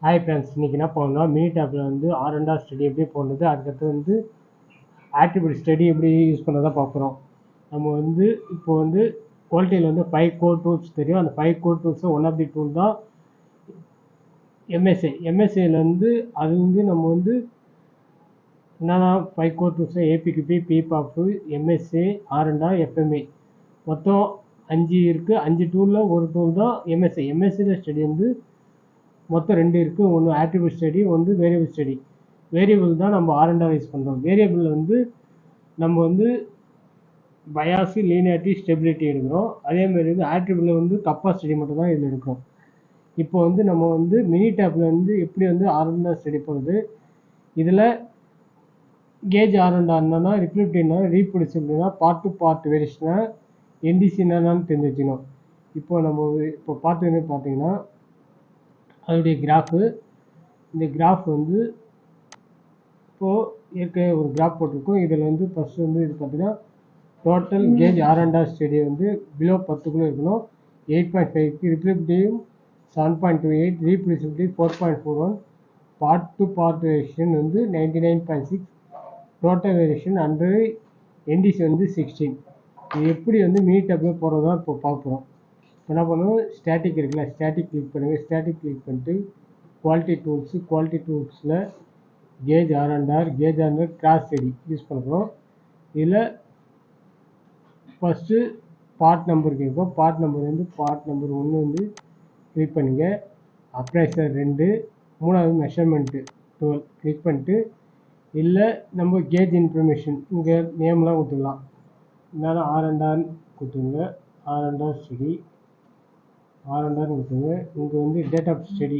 Hi friends, இன்றைக்கி என்ன பண்ணோம்னா மினி டேப்பில் வந்து R&R ஸ்டடி எப்படி போடுறது, அதுக்கடுத்து வந்து ஆட்ரிபியூட் ஸ்டடி எப்படி யூஸ் பண்ணுறதா பார்க்குறோம். நம்ம வந்து இப்போ வந்து குவாலிட்டியில் வந்து 5 கோர் டூல்ஸ் தெரியும். அந்த 5 கோர் டூல்ஸில் ஒன் ஆஃப் தி டூல் தான் எம்எஸ்ஏல வந்து அது வந்து நம்ம வந்து என்னென்னா 5 கோர் டூல்ஸில் APQP, PPAP, MSA, R&R, FMEA மொத்தம் 5 இருக்குது. 5 டூலில் ஒரு டூல் தான் எம்எஸ்ஏல ஸ்டடி வந்து மொத்தம் 2 இருக்குது. ஒன்று ஆட்ரிபியூட் ஸ்டடி, ஒன்று வேரியபிள் ஸ்டடி. வேரியபிள் தான் நம்ம R&R யூஸ் பண்ணுறோம். வேரியபிள் வந்து நம்ம வந்து பயாஸு, லீனியாரிட்டி, ஸ்டெபிலிட்டி எடுக்கிறோம். அதேமாதிரி வந்து ஆட்ரிபியூட்டில் வந்து கப்பாசிட்டி மட்டும் தான் இதில் எடுக்கிறோம். இப்போ வந்து நம்ம வந்து மினி டேப்பில் வந்து எப்படி வந்து R&R ஸ்டடி போகிறது, இதில் கேஜ் R&Rனா ரிஃப்ளெக்டிவ்னா, ரீப்ரொடியூசிபிள்னா, பார்ட் டு பார்ட் வேரியேஷனா, என்டிசி என்னன்னு தெரிஞ்சு வச்சுக்கணும். இப்போ நம்ம இப்போ பார்த்தீங்கன்னா அதோடைய கிராஃபு, இந்த கிராஃப் வந்து இப்போது ஏற்கனவே ஒரு கிராஃப் போட்டிருக்கோம். இதில் வந்து ஃபஸ்ட்டு வந்து இது பார்த்தீங்கன்னா டோட்டல் கேஜ் R&R ஸ்டடி வந்து பிலோ 10க்குள்ளே இருக்கணும். 8.5க்கு reflective 7.28, reproducibility 4.41, part to part variation வந்து 99.6, டோட்டல் வேரியேஷன் அண்டர் என்டிசி வந்து 16. இது எப்படி வந்து மினி டேப்பில் போடுறதா இப்போ பார்க்குறோம். என்ன பண்ணுவோம், ஸ்டாட்டிக் இருக்குல்ல, ஸ்டாட்டிக் கிளிக் பண்ணுங்கள். ஸ்டாட்டிக் கிளிக் பண்ணிட்டு குவாலிட்டி டூல்ஸில் gauge R&R cross study use பண்ணுறோம். இதில் ஃபஸ்ட்டு பார்ட் நம்பர் கேட்கும். பார்ட் நம்பர் வந்து பார்ட் நம்பர் 1 வந்து கிளிக் பண்ணுங்க. அப்ரைசர் 2, 3வது மெஷர்மெண்ட்டு 12 கிளிக் பண்ணிட்டு இல்லை நம்ம கேஜ் இன்ஃபர்மேஷன் இங்கே நேம்லாம் கொடுத்துக்கலாம். இதனால் R&R கொடுத்துருங்க. R&R ஸ்டடி கொடுத்துருங்க. இங்கே வந்து டேட் ஆஃப் ஸ்டடி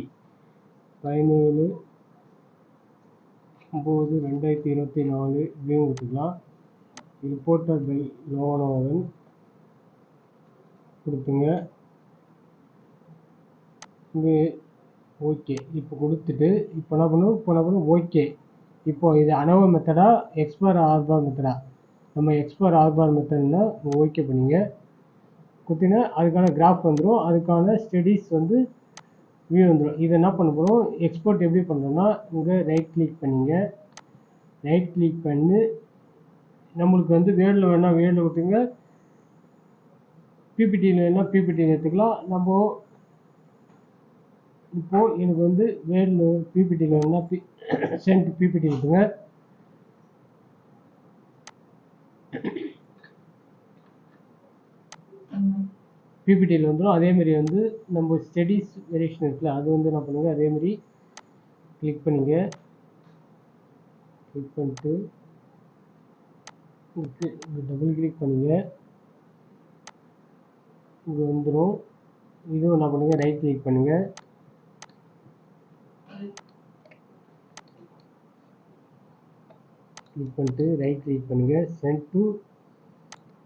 17/9/2024 இப்படியும் கொடுத்துக்கலாம். ரிப்போர்ட்டர் பை லோகநாதன் கொடுத்துங்க. இங்கே ஓகே இப்போ கொடுத்துட்டு இப்போ என்ன பண்ணுவோம் ஓகே. இப்போ இது அனோவா மெத்தடா, எக்ஸ்பர் ஆர்பார் மெத்தடா? நம்ம எக்ஸ்பர் ஆர்பார் மெத்தட்னா ஓகே பண்ணிங்க கொடுத்தீங்கன்னா அதுக்கான கிராஃப் வந்துடும். அதுக்கான ஸ்டடீஸ் வந்து வியூ வந்துடும். இதை என்ன பண்ண போகிறோம், எக்ஸ்போர்ட் எப்படி பண்ணுறோன்னா இங்கே ரைட் கிளிக் பண்ணிங்க. ரைட் கிளிக் பண்ணி நம்மளுக்கு வந்து வேர்டில் வேணால் வேர்டில் கொடுத்துங்க, பிபிடியில் வேணால் பிபிடியில் எடுத்துக்கலாம். நம்ம இப்போது எனக்கு வந்து வேர்டில் பிபிடியில் வேணால் சென்ட் பிபிடி எடுத்துங்க. பிபிடியில் வந்துடும். அதேமாரி வந்து நம்ம ஸ்டடீஸ் வேரியேஷன் இருக்குல்ல, அது வந்து என்ன பண்ணுங்க, அதேமாரி கிளிக் பண்ணிங்க. கிளிக் பண்ணிட்டு டபுள் கிளிக் பண்ணுங்க. இங்கே வந்துடும். இதுவும் என்ன பண்ணுங்க, ரைட் கிளிக் பண்ணுங்க. கிளிக் பண்ணிட்டு ரைட் கிளிக் பண்ணுங்க. சென்ட் டு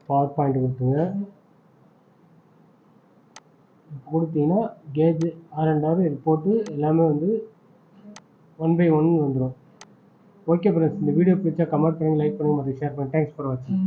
பவர் பாயிண்ட் கொடுத்துங்க. கொடுத்தீங்கன்னா கேஜ் R&R ரிப்போர்ட்டு எல்லாமே வந்து 1 by 1 வந்துடும். ஓகே ஃப்ரெண்ட்ஸ், இந்த வீடியோ பிடிச்சா கமெண்ட் பண்ணுங்கள், லைக் பண்ணுங்கள், மற்றும் ஷேர் பண்ணுங்கள். தேங்க்ஸ் ஃபார் வாட்சிங்.